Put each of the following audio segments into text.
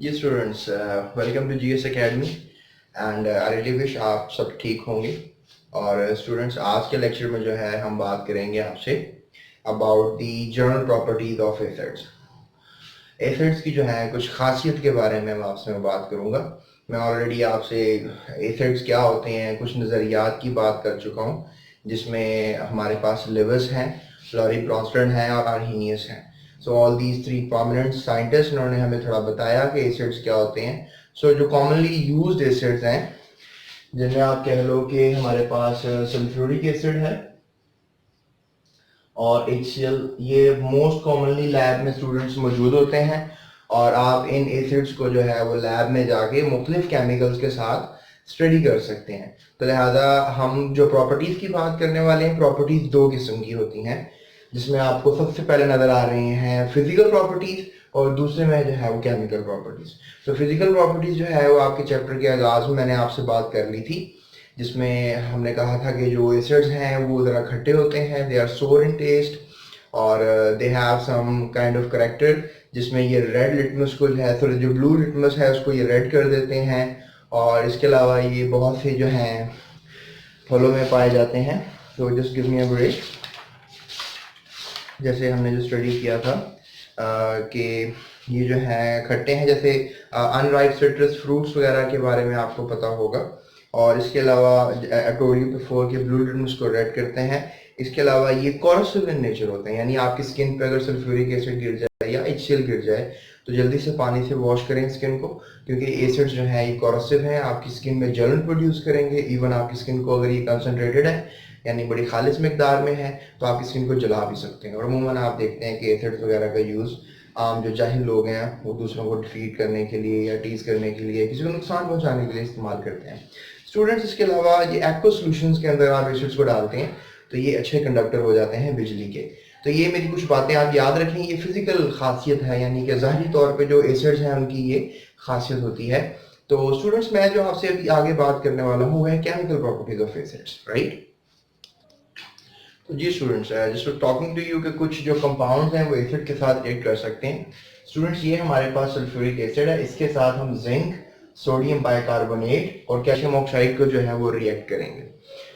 Ji students, welcome to GS academy and I really wish आप सब ठीक होंगे। और स्टूडेंट्स, आज के लेक्चर में जो है हम बात करेंगे आपसे about the general properties of acids. Acids की जो है कुछ खासियत के बारे में मैं आपसे बात करूंगा। मैं ऑलरेडी आपसे एसिड्स क्या होते हैं कुछ नज़रियात की बात कर चुका हूँ, जिसमें हमारे पास लिविस हैं, लॉरी ब्रॉन्स्टन हैं और आर्हीनियस हैं। So all these three prominent scientist उन्होंने हमें थोड़ा बताया कि एसिड्स क्या होते हैं। सो जो कॉमनली यूज्ड एसिड्स हैं, जिनमें आप कह लो कि हमारे पास सल्फ्यूरिक एसिड है और HCl, ये मोस्ट कॉमनली लैब में स्टूडेंट्स मौजूद होते हैं और आप इन एसिड्स को जो है वो लैब में जाके मुख्तलिफ केमिकल्स के साथ स्टडी कर सकते हैं। तो लिहाजा हम जो प्रॉपर्टीज़ की बात करने वाले हैं, प्रॉपर्टीज़ दो किस्म की होती हैं, जिसमें आपको सबसे पहले नज़र आ रहे हैं फिजिकल प्रॉपर्टीज़ और दूसरे में जो है वो केमिकल प्रॉपर्टीज़। तो फिजिकल प्रॉपर्टीज़ जो है वो आपके चैप्टर के आगाज़ में मैंने आपसे बात कर ली थी, जिसमें हमने कहा था कि जो एसिड्स हैं वो ज़रा खट्टे होते हैं, दे आर सोर इन टेस्ट और they have some kind of character, जिसमें ये रेड लिटमस को जो है, सॉरी जो ब्लू लिटमस है उसको ये रेड कर देते हैं। और इसके अलावा ये बहुत से जो हैं फलों में पाए जाते हैं। तो just give me a break. जैसे हमने जो स्टडी किया था कि ये जो है खट्टे हैं, जैसे अनराइप सिट्रस फ्रूट्स वगैरह के बारे में आपको पता होगा। और इसके अलावा टोल्ड यू बिफोर के ब्लू लिटमस को रेड करते हैं। इसके अलावा ये कोरोसिव इन नेचर होते हैं, यानी आपकी स्किन पे अगर सल्फ्यूरिक एसिड गिर जाए या HCl गिर जाए तो जल्दी से पानी से वॉश करें स्किन को, क्योंकि एसिड्स जो है ये कोरोसिव हैं, आपकी स्किन में जलन प्रोड्यूस करेंगे। इवन आपकी स्किन को अगर ये कंसनट्रेटेड है यानी बड़ी खालिश मकदार में है तो आपकी स्किन को जला भी सकते हैं। और अमूमन आप देखते हैं कि एसिड्स वगैरह का यूज़ आम जो जाहिल लोग हैं वो दूसरों को डिफीट करने के लिए या टीज करने के लिए, किसी को नुकसान पहुंचाने के लिए इस्तेमाल करते हैं स्टूडेंट्स। इसके अलावा ये एक्वा सॉल्यूशंस के अंदर आप एसिड्स को डालते हैं तो ये अच्छे कंडक्टर हो जाते हैं बिजली के। तो ये मेरी कुछ बातें आप याद रखें, ये फिजिकल खासियत है, यानी कि ज़ाहिरी तौर पे जो एसिड्स हैं उनकी ये खासियत होती है। तो स्टूडेंट्स, मैं जो आपसे अभी आगे बात करने वाला हूँ वह है chemical properties of acids, right. तो जी students, just talking to you के कुछ जो कंपाउंड्स हैं वो एसिड के साथ रिएक्ट कर सकते हैं। स्टूडेंट्स, ये हमारे पास सल्फ्यूरिक एसिड है, इसके साथ हम जिंक, सोडियम बाइकार्बोनेट और कैल्शियम ऑक्साइड को जो है वो रिएक्ट करेंगे।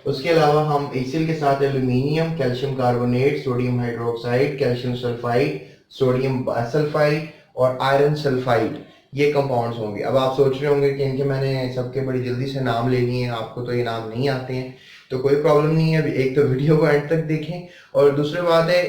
उसके अलावा हम HCl के साथ aluminium, calcium carbonate, sodium hydroxide, calcium sulphide, sodium sulphide और आयरन सल्फाइड, ये कंपाउंड्स होंगे। अब आप सोच रहे होंगे कि इनके मैंने सबके बड़ी जल्दी से नाम ले लिए हैं, आपको तो ये नाम नहीं आते हैं, तो कोई प्रॉब्लम नहीं है। एक तो वीडियो को एंड तक देखें और दूसरी बात है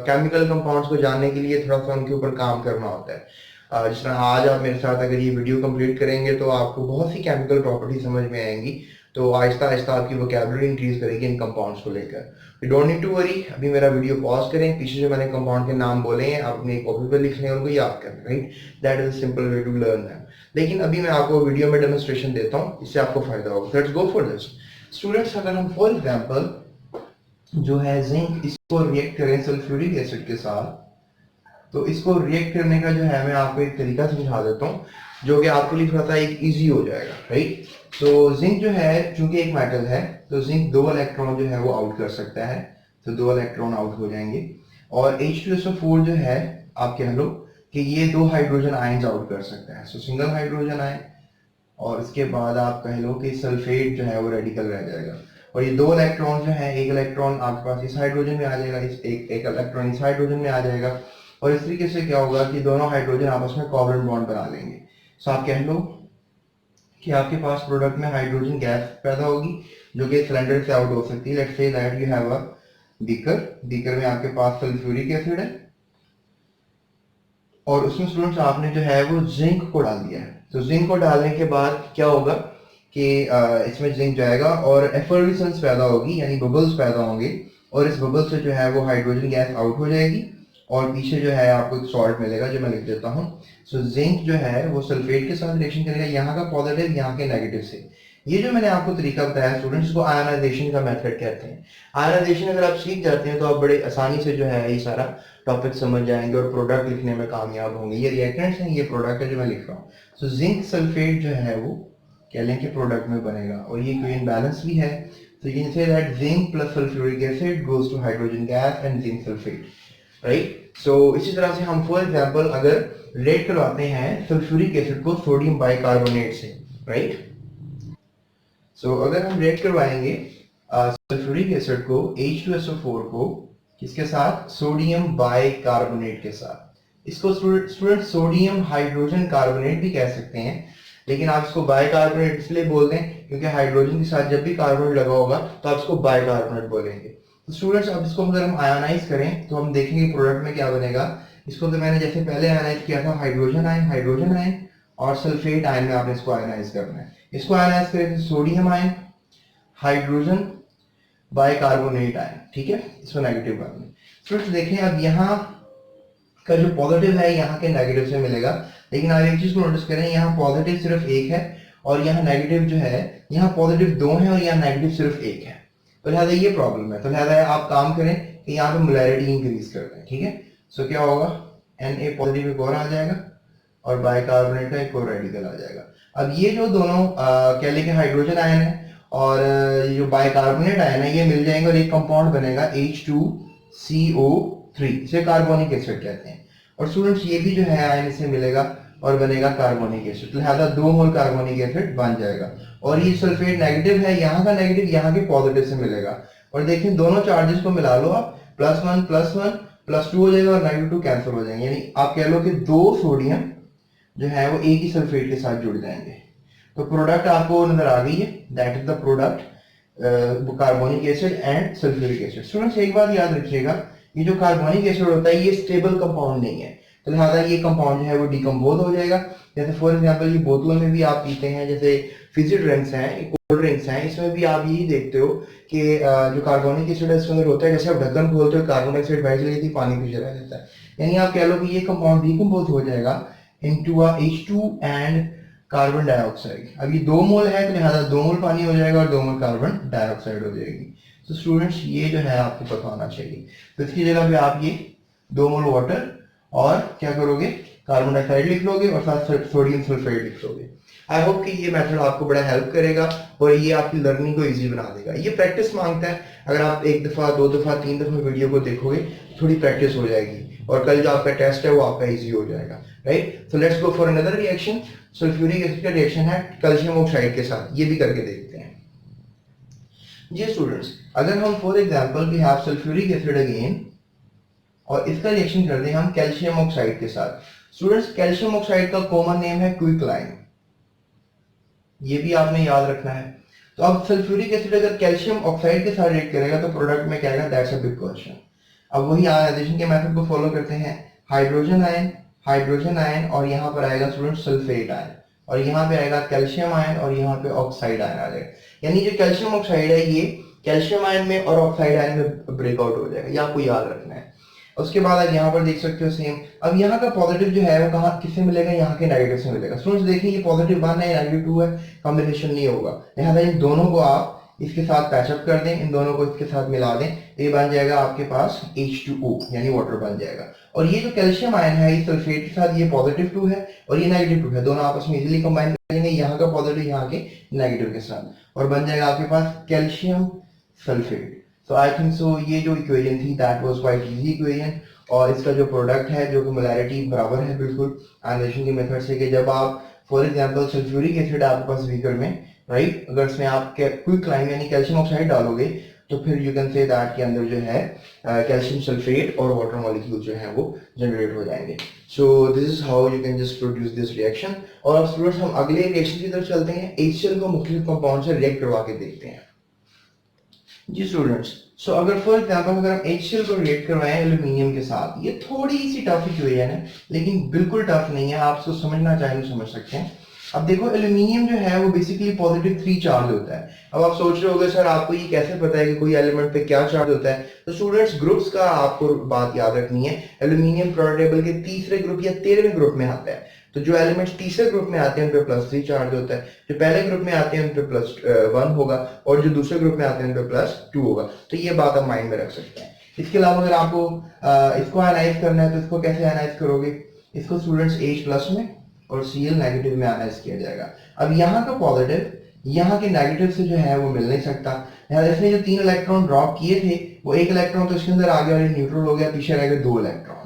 केमिकल कंपाउंड्स को जानने के लिए थोड़ा सा उनके ऊपर काम करना होता है। जिस तरह आज आप मेरे साथ अगर ये वीडियो कंप्लीट करेंगे तो आपको बहुत सी केमिकल प्रॉपर्टी समझ में आएंगी, तो आहिस्ता आहिस्ता आपकी वोकैबुलरी इंक्रीज करेगी इन कंपाउंड्स को लेकर। You don't need to worry, अभी मेरा वीडियो पॉज करें, पीछे जो मैंने कंपाउंड के नाम बोले हैं आप अपने कॉपी पर लिख लें, उनको याद करें, right. That is a simple way to learn them. लेकिन अभी मैं आपको वीडियो में डेमोन्स्ट्रेशन देता हूँ, इससे आपको फायदा होगा। Let's go for this students. अगर हम फॉर एग्जांपल जो है जिंक, इसको रिएक्ट करें सल्फ्यूरिक एसिड के साथ, तो इसको रिएक्ट करने का जो है मैं आपको एक तरीका समझा देता हूँ जो कि आपके लिए थोड़ा सा एक इजी हो जाएगा, राइट। तो जिंक जो है चूंकि एक मेटल है, तो जिंक 2 इलेक्ट्रॉन जो है वो आउट कर सकता है, तो 2 इलेक्ट्रॉन आउट हो जाएंगे। और H2SO4 जो है आप कह लो कि ये 2 हाइड्रोजन आयंस आउट कर सकता है, सो सिंगल हाइड्रोजन आयन। और इसके बाद आप कह लो कि सल्फेट जो है वो रेडिकल रह जाएगा। और ये 2 इलेक्ट्रॉन जो है, एक इलेक्ट्रॉन आपके पास इस हाइड्रोजन में आ जाएगा, एक इलेक्ट्रॉन इस हाइड्रोजन में आ जाएगा। और इस तरीके से क्या होगा कि दोनों हाइड्रोजन आपस में कोवलेंट बॉन्ड बना लेंगे। सो आप कह लो कि आपके पास प्रोडक्ट में हाइड्रोजन गैस पैदा होगी जो कि सिलेंडर से आउट हो सकती है। Let's say that you have a beaker में आपके पास सल्फ्यूरिक एसिड है और उसमें स्टूडेंट्स आपने जो है वो जिंक को डाल दिया है। तो जिंक को डालने के बाद क्या होगा कि इसमें जिंक जाएगा और एफर्विसेंस पैदा होगी, यानी बबल्स पैदा होंगे, और इस बबल से जो है वो हाइड्रोजन गैस आउट हो जाएगी और पीछे जो है आपको एक सॉल्ट मिलेगा जो मैं लिख देता हूँ। सो जिंक जो है वो सल्फेट के साथ रिएक्शन करेगा, यहाँ का पॉजिटिव यहाँ के नेगेटिव से। ये जो मैंने आपको तरीका बताया स्टूडेंट्स को आयनाइजेशन का मेथड कहते हैं। आयनाइजेशन अगर आप सीख जाते हैं तो आप बड़े आसानी से जो है ये सारा टॉपिक समझ जाएंगे और प्रोडक्ट लिखने में कामयाब होंगे। ये रिएक्टेंट्स हैं, ये प्रोडक्ट है जो मैं लिख रहा हूँ। सो जिंक सल्फेट जो है वो कह लें कि प्रोडक्ट में बनेगा और ये कोई इनबैलेंस भी है। So you can say that zinc plus sulfuric acid goes to hydrogen gas and zinc sulfate, right? इसी तरह से हम फॉर एग्जांपल अगर रेड करवाते हैं सल्फ्यूरिक एसिड को सोडियम बाइकार्बोनेट से, राइट। अगर हम रेड करवाएंगे सल्फ्यूरिक एसिड को H2SO4 को किसके साथ, सोडियम बाइकार्बोनेट के साथ। इसको स्टूडेंट सोडियम हाइड्रोजन कार्बोनेट भी कह सकते हैं, लेकिन आप इसको बाइकार्बोनेट इसलिए बोल दें क्योंकि हाइड्रोजन के साथ जब भी कार्बोनेट लगा होगा तो आप इसको बाइकार्बोनेट बोलेंगे। तो स्टूडेंट्स अब इसको अगर हम आयोनाइज करें तो हम देखेंगे प्रोडक्ट में क्या बनेगा। इसको तो मैंने जैसे पहले आयोनाइज किया था, हाइड्रोजन आयन और सल्फेट आयन में आपने इसको आयोनाइज करना है। इसको आयोनाइज करें तो sodium ion, hydrogen bicarbonate ion, ठीक है, इसको नेगेटिव करना है। स्टूडेंट्स देखें अब यहाँ का जो पॉजिटिव है यहाँ के नेगेटिव से मिलेगा, लेकिन आप एक चीज को नोटिस करें, यहाँ पॉजिटिव सिर्फ एक है और यहाँ नेगेटिव जो है, यहाँ पॉजिटिव दो है और यहाँ नेगेटिव सिर्फ एक है। तो लिहाजा ये प्रॉब्लम है। तो लिहाजा आप काम करें कि यहाँ पे मोलैरिटी इंक्रीज कर दें, ठीक है। क्या होगा, Na पॉजिटिव एक और आ जाएगा और बाइकार्बोनेट का एक और रेडिकल आ जाएगा। अब ये जो दोनों कह लें कि हाइड्रोजन आयन है और जो बाइकार्बोनेट आयन है ये मिल जाएंगे और एक कंपाउंड बनेगा H2CO3, इसे कार्बोनिक एसिड कहते हैं। और स्टूडेंट्स ये भी जो है आयन इससे मिलेगा और बनेगा कार्बोनिक एसिड। लिहाजा 2 मोल कार्बोनिक एसिड बन जाएगा। और ये सल्फेट नेगेटिव है, यहाँ का नेगेटिव यहाँ के पॉजिटिव से मिलेगा। और देखिए दोनों चार्जेस को मिला लो आप, +1 +1 +2 हो जाएगा और -2 कैंसिल हो जाएंगे, यानी आप कह लो कि 2 सोडियम जो है वो एक ही सल्फेट के साथ जुड़ जाएंगे। तो प्रोडक्ट आपको नजर आ गई है, that is the product carbonic acid and sulphuric acid. Students एक बात याद रखिएगा, ये जो कार्बोनिक एसिड होता है ये स्टेबल कंपाउंड नहीं है, तो लिहाजा ये कंपाउंड जो है वो डिकम्पोज हो जाएगा। जैसे फॉर एग्जांपल ये बोतलों में भी आप पीते हैं, जैसे फिजी ड्रिंक्स हैं, कोल्ड ड्रिंक्स हैं, इसमें भी आप यही देखते हो कि जो कार्बोनिक एसिड है इसके अंदर होता है, जैसे आप ढक्कन खोलते हो कार्बन डाइऑक्साइड बाहर चली जाती है, पानी पीछे रह जाता है। यानी आप कह लो कि ये कंपाउंड डिकम्पोज हो जाएगा into H2 and carbon dioxide. अब ये 2 मोल है तो लिहाजा 2 मोल पानी हो जाएगा और 2 मोल कार्बन डाइऑक्साइड हो जाएगी। तो स्टूडेंट्स ये जो है आपको पता होना चाहिए। तो इसकी जगह पे आप ये 2 मोल वाटर और क्या करोगे, कार्बन डाइऑक्साइड लिख लोगे और साथ सोडियम सल्फेट लिख लोगे। आई होप कि ये मेथड आपको बड़ा हेल्प करेगा और ये आपकी लर्निंग को इजी बना देगा। ये प्रैक्टिस मांगता है, अगर आप 1 दफा 2 दफा 3 दफा वीडियो को देखोगे थोड़ी प्रैक्टिस हो जाएगी और कल जो आपका टेस्ट है वो आपका इजी हो जाएगा, right. So let's go for another reaction. Sulphuric acid का रिएक्शन है कैल्शियम ऑक्साइड के साथ, ये भी करके देखते हैं। जी स्टूडेंट्स, अगर हम for example we have sulphuric acid again और इसका रिएक्शन कर दें हम कैल्शियम ऑक्साइड के साथ। स्टूडेंट्स कैल्शियम ऑक्साइड का कॉमन नेम है क्विकलाइन, ये भी आपने याद रखना है। तो अब सल्फ्यूरिक एसिड अगर कैल्शियम ऑक्साइड के साथ रिएक्ट करेगा तो प्रोडक्ट में क्या आएगा, दैट्स अ बिग क्वेश्चन। अब वही आयनाइजेशन के मेथड को फॉलो करते हैं, हाइड्रोजन आयन और यहाँ पर आएगा स्टूडेंट सल्फेट आयन और यहाँ पे आएगा कैल्शियम आयन और यहाँ पे ऑक्साइड आयन आ जाएगा। यानी जो कैल्शियम ऑक्साइड है ये कैल्शियम आयन में और ऑक्साइड आयन में ब्रेकआउट हो जाएगा, ये आपको याद रखना है। उसके बाद आप यहाँ पर देख सकते हो सेम। अब यहाँ का पॉजिटिव जो है वो कहाँ किससे मिलेगा, यहाँ के नेगेटिव से मिलेगा। स्टूडेंट्स देखिए ये पॉजिटिव 1 है, नेगेटिव 2 है, कॉम्बिनेशन नहीं होगा, लिहाजा इन दोनों को आप इसके साथ पैचअप कर दें, इन दोनों को इसके साथ मिला दें, ये बन जाएगा आपके पास H2O यानी वाटर बन जाएगा। और ये जो कैल्शियम आयन है ये सल्फेट के साथ ये पॉजिटिव 2 है और ये नेगेटिव 2 है, दोनों आपस में इजीली कंबाइन करेंगे, यहाँ का पॉजिटिव यहाँ के नेगेटिव के साथ और बन जाएगा आपके पास calcium sulphate. So I think so ये जो इक्वेशन थी that was quite easy equation और इसका जो प्रोडक्ट है जो कि मोलैरिटी बराबर है बिल्कुल आयनाइजेशन के मेथड से, कि जब आप फॉर एग्जांपल सल्फ्यूरिक एसिड आपके पास बीकर में, राइट, अगर इसमें आप क्विकलाइन यानी कैल्शियम ऑक्साइड डालोगे तो फिर यू कैन से दैट के अंदर जो है कैल्शियम सल्फेट और वाटर मॉलिक्यूल जो है वो जनरेट हो जाएंगे। सो this is how you can just produce this reaction. और अब स्टूडेंट्स हम अगले रिएक्शन की तरफ चलते हैं, HCl को मुख्तलिफ कंपाउंड से रिएक्ट करवा के देखते हैं। जी स्टूडेंट्स, सो अगर फॉर एग्जांपल अगर हम HCl को रिएक्ट करवाएं एल्यूमिनियम के साथ, ये थोड़ी सी टफ इक्वेशन है लेकिन बिल्कुल टफ नहीं है, आप इसको समझना चाहें तो समझ सकते हैं। अब देखो एल्यूमिनियम जो है वो बेसिकली पॉजिटिव 3 चार्ज होता है। अब आप सोच रहे होगे सर आपको ये कैसे पता है कि कोई एलिमेंट पे क्या चार्ज होता है। तो स्टूडेंट्स ग्रुप्स का आपको बात याद रखनी है, एल्यूमिनियम पीरियोडिक टेबल के तीसरे ग्रुप या 13वें ग्रुप में आता है। तो जो एलिमेंट्स तीसरे ग्रुप में आते हैं उन पे +3 चार्ज होता है, जो पहले ग्रुप में आते हैं उन पे +1 होगा और जो दूसरे ग्रुप में आते हैं उन पे +2 होगा। तो ये बात आप माइंड में रख सकते हैं। इसके अलावा अगर आपको इसको एनालाइज करना है तो इसको कैसे एनालाइज करोगे, इसको स्टूडेंट्स H+ में और Cl नेगेटिव में एनालाइज किया जाएगा। अब यहाँ का पॉजिटिव यहाँ के नेगेटिव से जो है वो मिल नहीं सकता, इसने जो 3 इलेक्ट्रॉन ड्रॉप किए थे वो 1 इलेक्ट्रॉन तो इसके अंदर आ गया और न्यूट्रल हो गया, पीछे रह गए 2 इलेक्ट्रॉन।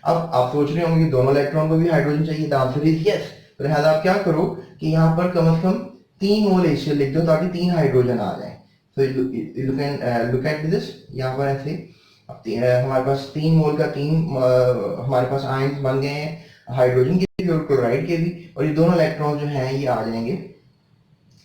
अब आप सोच रहे होंगे कि दोनों इलेक्ट्रॉन को भी हाइड्रोजन चाहिए, द आंसर इज यस। तो लिहाजा आप क्या करो कि यहाँ पर कम से कम 3 मोल HCl लिख दो ताकि 3 हाइड्रोजन आ जाए। तो you can look at this, यहाँ पर ऐसे हमारे पास 3 मोल का 3 हमारे पास आयंस बन गए हैं हाइड्रोजन के भी और क्लोराइड के भी, और ये दोनों इलेक्ट्रॉन जो हैं ये आ जाएंगे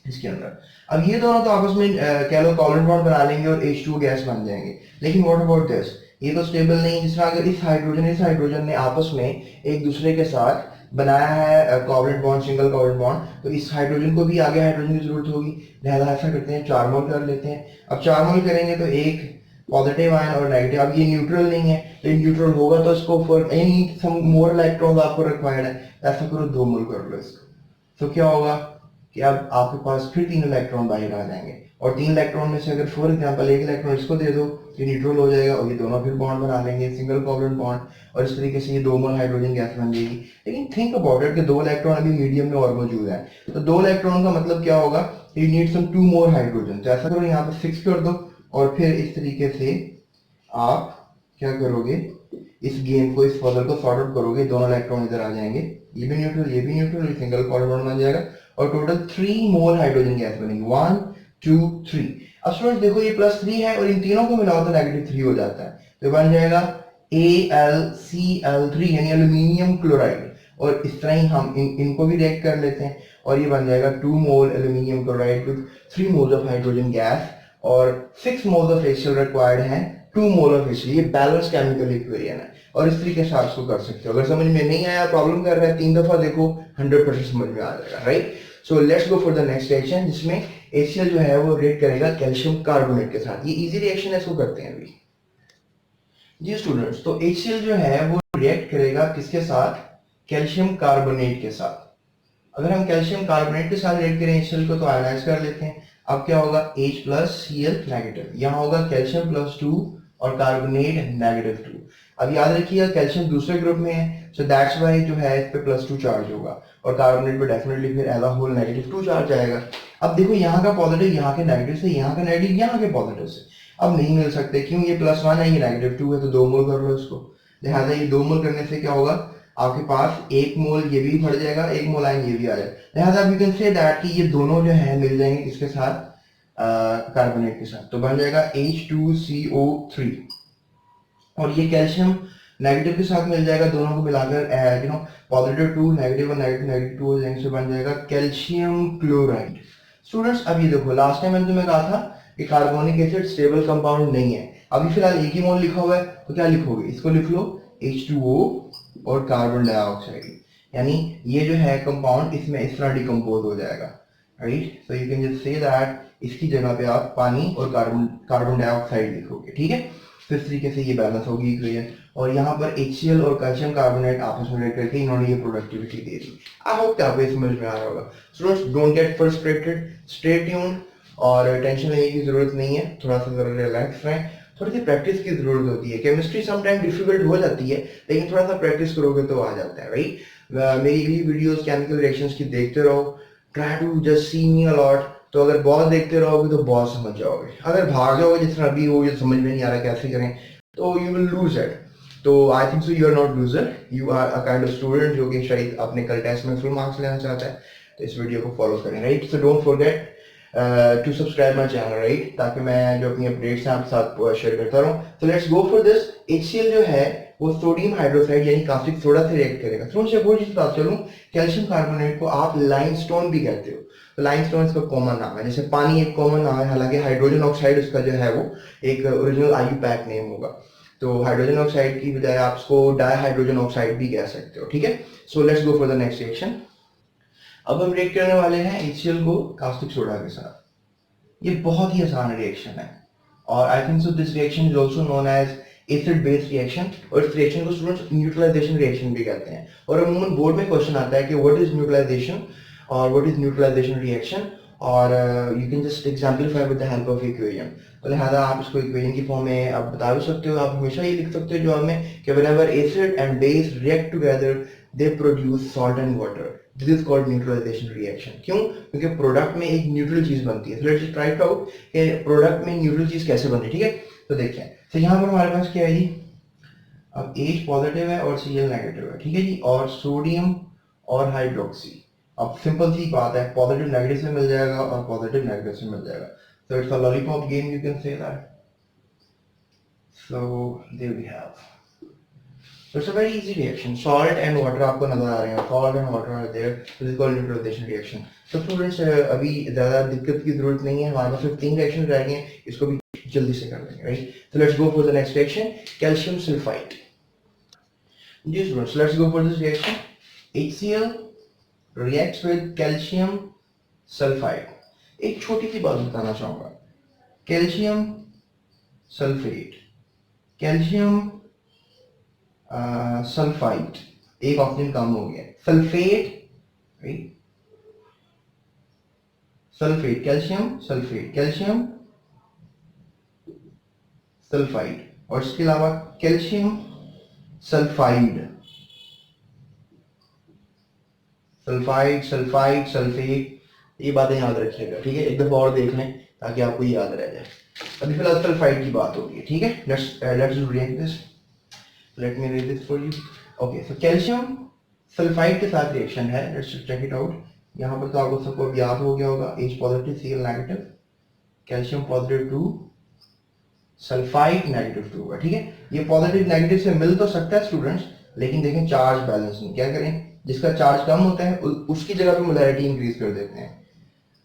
इसके अंदर। अब ये दोनों तो आपस में कह लो कोवलेंट बॉन्ड बना लेंगे और H2 गैस बन जाएंगे, लेकिन व्हाट अबाउट दिस, ये तो स्टेबल नहीं। जिस तरह अगर इस हाइड्रोजन ने आपस में एक दूसरे के साथ बनाया है covalent bond, single covalent bond, तो इस हाइड्रोजन को भी आगे हाइड्रोजन की जरूरत होगी, लिहाजा ऐसा करते हैं 4 मोल कर लेते हैं। अब 4 मोल करेंगे तो एक पॉजिटिव आयन और नेगेटिव, अब ये न्यूट्रल नहीं है, तो न्यूट्रल होगा तो इसको for any some more electrons आपको रिक्वायर्ड है, ऐसा करो 2 मोल कर लो इसको। तो क्या होगा कि अब आपके पास फिर 3 इलेक्ट्रॉन बाहर आ जाएंगे, और 3 इलेक्ट्रॉन में से अगर फॉर एग्जांपल एक इलेक्ट्रॉन इसको दे दो, ये न्यूट्रल हो जाएगा और ये दोनों फिर बॉन्ड बना लेंगे, सिंगल कोवलेंट बॉन्ड, और इस तरीके से ये 2 मोल हाइड्रोजन गैस बन जाएगी। लेकिन थिंक अबाउट इट कि 2 इलेक्ट्रॉन अभी मीडियम में और मौजूद है, तो 2 इलेक्ट्रॉन का मतलब क्या होगा, you need some 2 more hydrogen. तो ऐसा करो यहाँ पर 6 कर दो, और फिर इस तरीके से आप क्या करोगे, इस गेम को, इस पजल को सॉर्ट आउट करोगे, दोनों इलेक्ट्रॉन इधर आ जाएंगे, ये भी न्यूट्रल, ये भी न्यूट्रल, सिंगल कोवलेंट बॉन्ड बन जाएगा, और टोटल 3 मोल हाइड्रोजन गैस बनेगी, 1 2 3। अब स्टूडेंट्स देखो ये +3 है और इन तीनों को मिलाओ तो -3 हो जाता है, तो बन जाएगा AlCl3 यानी एल्यूमिनियम क्लोराइड, और इस तरह ही हम इनको भी रिएक्ट कर लेते हैं, और ये बन जाएगा 2 मोल aluminium chloride with 3 moles of hydrogen gas, और 6 मोल्स ऑफ HCl रिक्वायर्ड है, 2 मोल ऑफ HCl। ये बैलेंस केमिकल इक्वेशन है, और इस तरीके से आप इसको कर सकते हो। अगर समझ में नहीं आया, प्रॉब्लम कर रहा है, 3 दफा देखो, 100% समझ में आ जाएगा, right. So let's go for the next reaction, जिसमें HCl जो है वो रिएक्ट करेगा कैल्शियम कार्बोनेट के साथ। ये इजी रिएक्शन है, इसको करते हैं अभी जी स्टूडेंट्स। तो HCl जो है वो रिएक्ट करेगा किसके साथ, कैल्शियम कार्बोनेट के साथ। अगर हम कैल्शियम कार्बोनेट के साथ रिएक्ट करें HCl को, तो आयनाइज कर लेते हैं। अब क्या होगा, H+Cl नेगेटिव, यहाँ होगा कैल्शियम +2 और कार्बोनेट -2। अब याद रखिएगा कैल्शियम दूसरे ग्रुप में है, सो दैट्स वाई जो है इस पे +2 चार्ज होगा, और कार्बोनेट पे डेफिनेटली फिर एज अ होल -2 चार्ज आएगा। अब देखो यहाँ का पॉजिटिव यहाँ के नेगेटिव से, यहाँ का नेगेटिव यहाँ के पॉजिटिव से अब नहीं मिल सकते, क्यों, ये +1 है, ये -2 है, तो 2 मोल कर लो इसको। लिहाजा ये 2 मोल करने से क्या होगा, आपके पास 1 मोल ये भी बढ़ जाएगा, 1 मोल आयन ये भी आ जाएगा। लिहाजा यू कैन से दैट कि ये दोनों जो है मिल जाएंगे किसके साथ, कार्बोनेट के साथ, तो बन जाएगा H2CO3, और ये कैल्शियम नेगेटिव के साथ मिल जाएगा, दोनों को मिलाकर यू नो +2 नेगेटिव और -2 हो जाएंगे, से बन जाएगा कैल्शियम क्लोराइड। स्टूडेंट्स अब ये देखो, लास्ट टाइम मैंने तुम्हें कहा था कि कार्बोनिक एसिड स्टेबल कंपाउंड नहीं है, अभी फिलहाल एक ही मोल लिखा हुआ है, तो क्या लिखोगे, इसको लिख लो H2O और कार्बन डाइऑक्साइड, यानी ये जो है कंपाउंड इसमें इस तरह डिकम्पोज हो जाएगा, right. So you can just say that इसकी जगह पे आप पानी और कार्बन डाइऑक्साइड लिखोगे, ठीक है। तो इस तरीके से ये बैलेंस होगी इक्वेशन, और यहाँ पर HCl और कैल्शियम कार्बोनेट आपस में रिएक्ट करके इन्होंने ये productivity they the. I hope कि आपको ये समझ में आ रहा होगा। Students don't get frustrated, stay tuned, और टेंशन लेने की जरूरत नहीं है, थोड़ा सा जरा रिलैक्स रहें, थोड़ी सी प्रैक्टिस की जरूरत होती है। केमिस्ट्री समटाइम डिफिकल्ट हो जाती है, लेकिन थोड़ा सा प्रैक्टिस करोगे तो आ जाता है, राइट। मेरी भी वीडियोस केमिकल रिएक्शंस की देखते रहो, try to just see me a lot, तो अगर बहुत देखते रहोगे तो बहुत समझ जाओगे। अगर भाग जाओगे जिस तरह अभी हो, ये समझ में नहीं आ रहा कैसे करें, तो यू विल लूज इट। तो I think so you are not loser, you are a kind of student जो कि शायद अपने कल टेस्ट में फुल मार्क्स लेना चाहता है, तो इस वीडियो को फॉलो करें, right. So don't forget to subscribe my channel, right, ताकि मैं जो अपनी अपडेट्स हैं आपके साथ शेयर करता रहूँ। तो let's go for this. HCl जो है वो सोडियम हाइड्रोक्साइड यानी कास्टिक सोडा से रिएक्ट करेगा। थोड़ा सा और चीज बात चलूं, कैल्शियम कार्बोनेट को आप लाइमस्टोन भी कहते हो, तो लाइमस्टोन इसका कॉमन नाम है, जैसे पानी एक कॉमन नाम है, हालांकि हाइड्रोजन ऑक्साइड उसका जो है वो एक ओरिजिनल IUPAC नेम होगा, तो हाइड्रोजन ऑक्साइड की बजाय आप उसको डाइहाइड्रोजन ऑक्साइड भी कह सकते हो, ठीक है। सो let's go for the next reaction. अब हम रिएक्ट करने वाले हैं HCl को कास्टिक सोडा के साथ। ये बहुत ही आसान रिएक्शन है, और I think so this reaction is also known as acid base reaction, और इस रिएक्शन को स्टूडेंट्स न्यूट्रलाइजेशन रिएक्शन भी कहते हैं। और अमूमन बोर्ड में क्वेश्चन आता है कि व्हाट इज न्यूट्रलाइजेशन और व्हाट इज न्यूट्रलाइजेशन रिएक्शन, और you can just exemplify with the help of equation. तो लिहाजा आप इसको इक्वेशन की फॉर्म में आप बता भी सकते हो, आप हमेशा ये लिख सकते हो जवाब में कि whenever acid and base react together they produce salt and water, this is called neutralisation reaction. क्यों? क्योंकि प्रोडक्ट में एक न्यूट्रल चीज बनती है। लेट्स ट्राई इट आउट कि प्रोडक्ट में न्यूट्रल चीज कैसे बनती है, ठीक है। तो देखिए, तो यहाँ पर हमारे पास क्या है जी, अब H पॉजिटिव है और Cl नेगेटिव है, ठीक है जी, और सोडियम और हाइड्रोक्सी। अब सिंपल सी बात है, पॉजिटिव नेगेटिव से मिल जाएगा और पॉजिटिव नेगेटिव से मिल जाएगा, so it's a lollipop game, you can say that. So there we have. So it's a very easy reaction. Salt and water आपको नजर आ रहे हैं, salt and water are there. This is called neutralization reaction. So students अभी ज़्यादा दिक्कत की जरूरत नहीं है, हमारे पास सिर्फ 3 रिएक्शन रह गए हैं, इसको भी जल्दी से कर देंगे, right? So let's go for the next reaction, calcium sulfite. Yes students, let's go for this reaction. HCl reacts with calcium sulfite. एक छोटी सी बात बताना चाहूँगा, कैल्शियम सल्फेट, कैल्शियम सल्फाइट, एक ऑक्सीजन कम हो गया, sulphate, right, sulphate, calcium sulphate, calcium sulphide, और इसके अलावा calcium sulphide, sulphide, sulphide, sulphate, ये बातें याद रखिएगा, ठीक है, एक दफा और देख लें ताकि आपको याद रह जाए। अभी फिलहाल सल्फाइड की बात हो रही है, ठीक है, let's react this, let me read this for you. Okay, so calcium sulphide के साथ रिएक्शन है, लेट्स चेक इट आउट। यहाँ पर तो आपको सबको याद हो गया होगा, H positive Cl negative, calcium positive 2, sulphide negative 2 है, ठीक है। ये पॉजिटिव नेगेटिव से मिल तो सकता है स्टूडेंट्स, लेकिन देखें चार्ज बैलेंस नहीं, क्या करें, जिसका चार्ज कम होता है उसकी जगह पे मोलैरिटी इंक्रीज कर देते हैं,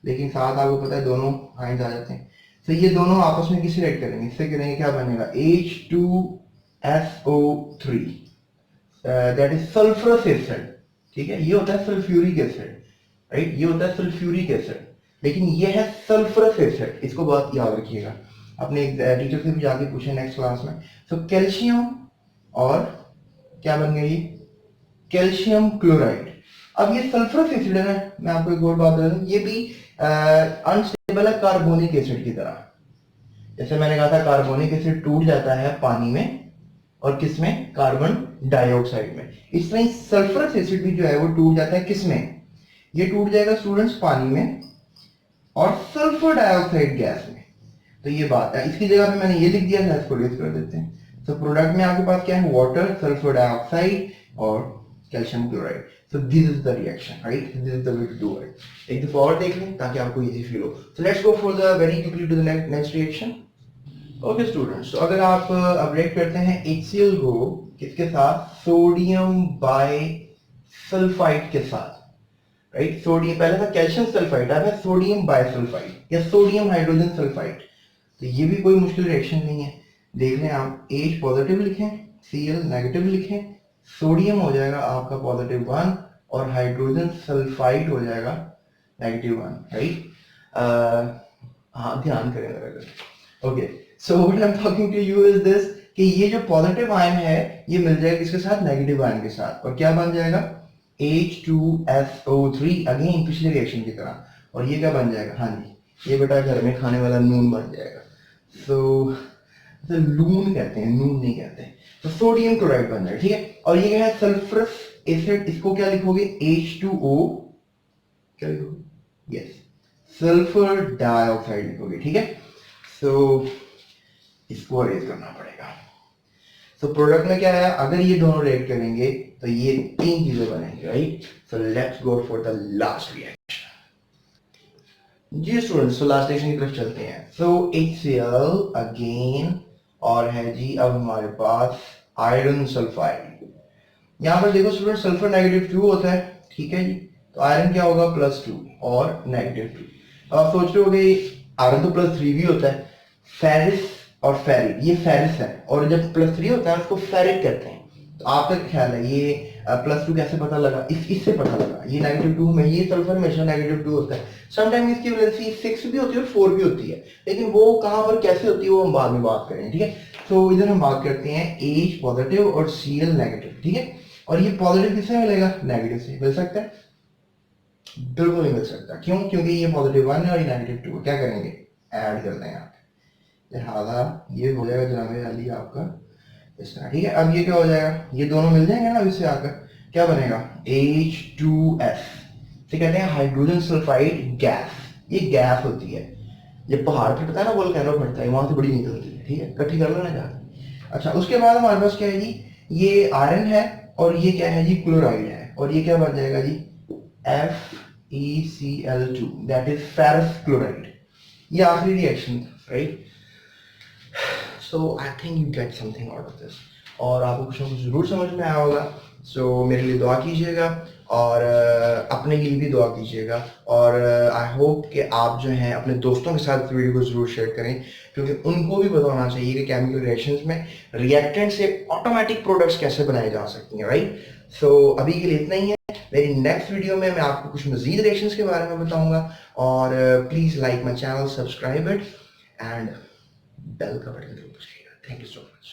लेकिन साथ आपको पता है दोनों आइंस आ जाते हैं। तो ये दोनों आपस में किसी रिएक्ट करेंगे, इससे करेंगे क्या बनेगा, H2SO3, that is sulphurous acid, ठीक है, ये होता है सल्फ्यूरिक एसिड, राइट, ये होता है सल्फ्यूरिक एसिड, लेकिन ये है सल्फरस एसिड, इसको बात याद रखिएगा, अपने टीचर से भी जाके पूछे नेक्स्ट क्लास में। तो कैल्शियम और क्या बन गई, कैल्शियम क्लोराइड। अब ये सल्फरस एसिड है ना, मैं आपको एक और बात बता दूं, ये भी अनस्टेबल है कार्बोनिक एसिड की तरह, जैसे मैंने कहा था कार्बोनिक एसिड टूट जाता है पानी में और किसमें, कार्बन डाइऑक्साइड में, इसमें सल्फरस एसिड भी जो है वो टूट जाता है किसमें, ये टूट जाएगा स्टूडेंट्स पानी में और सल्फर डाइऑक्साइड गैस में। तो ये बात है, इसकी जगह पे मैंने ये लिख दिया था, इसको यूज कर देते हैं। तो प्रोडक्ट में आपके पास क्या है, वाटर, सल्फर डाइऑक्साइड और calcium chloride. So this is the reaction, right, this is the way to do it. एक दफा और देख लें ताकि आपको इजी फील हो। So let's go for the very quickly to the next reaction. Okay students, तो अगर आप अब रिएक्ट करते हैं HCl को किसके साथ, सोडियम बाई सल्फाइड के साथ, राइट, सोडियम पहले था कैल्शियम सल्फाइड, अब है सोडियम बाइसल्फाइड या सोडियम हाइड्रोजन सल्फाइड। तो ये भी कोई मुश्किल रिएक्शन नहीं है, देख लें आप, H पॉजिटिव लिखें, Cl नेगेटिव लिखें, सोडियम हो जाएगा आपका पॉजिटिव 1 और हाइड्रोजन सल्फाइड हो जाएगा नेगेटिव 1, राइट। हाँ ध्यान करें अगर, okay, so what I am talking to you is this कि ये जो पॉजिटिव आयन है ये मिल जाएगा किसके साथ, नेगेटिव आयन के साथ, और क्या बन जाएगा, H2SO3, अगेन पिछले रिएक्शन की तरह, और ये क्या बन जाएगा, हाँ जी, ये बेटा घर में खाने वाला नून बन जाएगा। सो लून कहते हैं, नून नहीं कहते। तो सोडियम क्लोराइड बन जाएगा, ठीक है, और ये है सल्फरस एसिड, इसको क्या लिखोगे, H2O, क्या लिखोगे, यस, सल्फर डाइऑक्साइड लिखोगे, ठीक है। सो इसको अरेंज करना पड़ेगा। सो प्रोडक्ट में क्या है, अगर ये दोनों रिएक्ट करेंगे तो ये 3 चीजें बनेंगी, right. So let's go for the last reaction. जी स्टूडेंट्स, तो लास्ट रिएक्शन की तरफ चलते हैं। सो HCl अगेन, और है जी अब हमारे पास आयरन सल्फाइड। यहाँ पर देखो स्टूडेंट, सल्फर नेगेटिव 2 होता है, ठीक है जी, तो आयरन क्या होगा, +2 और -2। अब आप सोच रहे हो आयरन तो +3 भी होता है, फेरिस और फेरिक, ये फेरिस है, और जब +3 होता है उसको फेरिक कहते हैं। तो आपका ख्याल है ये +2 कैसे पता लगा, इससे पता लगा, ये -2 में, ये सल्फर हमेशा -2 होता है। समटाइम इसकी वैलेंसी 6 भी होती है और 4 भी होती है, लेकिन वो कहाँ पर कैसे होती है वो हम बाद में बात करेंगे, ठीक है। तो इधर हम बात करते हैं H पॉजिटिव और Cl नेगेटिव, ठीक है, और ये पॉजिटिव किससे मिलेगा, नेगेटिव से मिल सकता है, बिल्कुल नहीं मिल सकता, क्यों, क्योंकि ये पॉजिटिव 1 है और ये -2 है, क्या करेंगे, ऐड कर देंगे आप, लिहाजा ये हो जाएगा जनाब अली आपका इस तरह, ठीक है। अब ये क्या हो जाएगा, ये दोनों मिल जाएंगे ना इससे आकर, क्या बनेगा, H2S, से कहते हैं हाइड्रोजन सल्फाइड गैस, ये गैस होती है, ये पहाड़ पे पता है ना वोल्केनो फटता है, वहां से बड़ी निकलती है, ठीक है, इकट्ठी कर लेना जाकर। अच्छा, उसके बाद हमारे पास क्या है जी, ये आयरन है और ये क्या है जी, क्लोराइड है, और ये क्या बन जाएगा जी, FeCl2, that is ferrous chloride. ये आखिरी रिएक्शन था, right. So I think you get something out of this, और आपको कुछ ना कुछ जरूर समझ में आया होगा। सो मेरे लिए दुआ कीजिएगा, और अपने लिए भी दुआ कीजिएगा, और आई होप कि आप जो हैं अपने दोस्तों के साथ वीडियो को जरूर शेयर करें, क्योंकि उनको भी पता होना चाहिए कि केमिकल रिएक्शंस में रिएक्टेंट से ऑटोमेटिक प्रोडक्ट्स कैसे बनाए जा सकती हैं, राइट। सो अभी के लिए इतना ही है। मेरी नेक्स्ट वीडियो में मैं आपको कुछ मजीद रिएक्शंस के बारे में बताऊंगा, और please like my channel, subscribe it, and bell का बटन जरूर दबाइएगा। Thank you so much.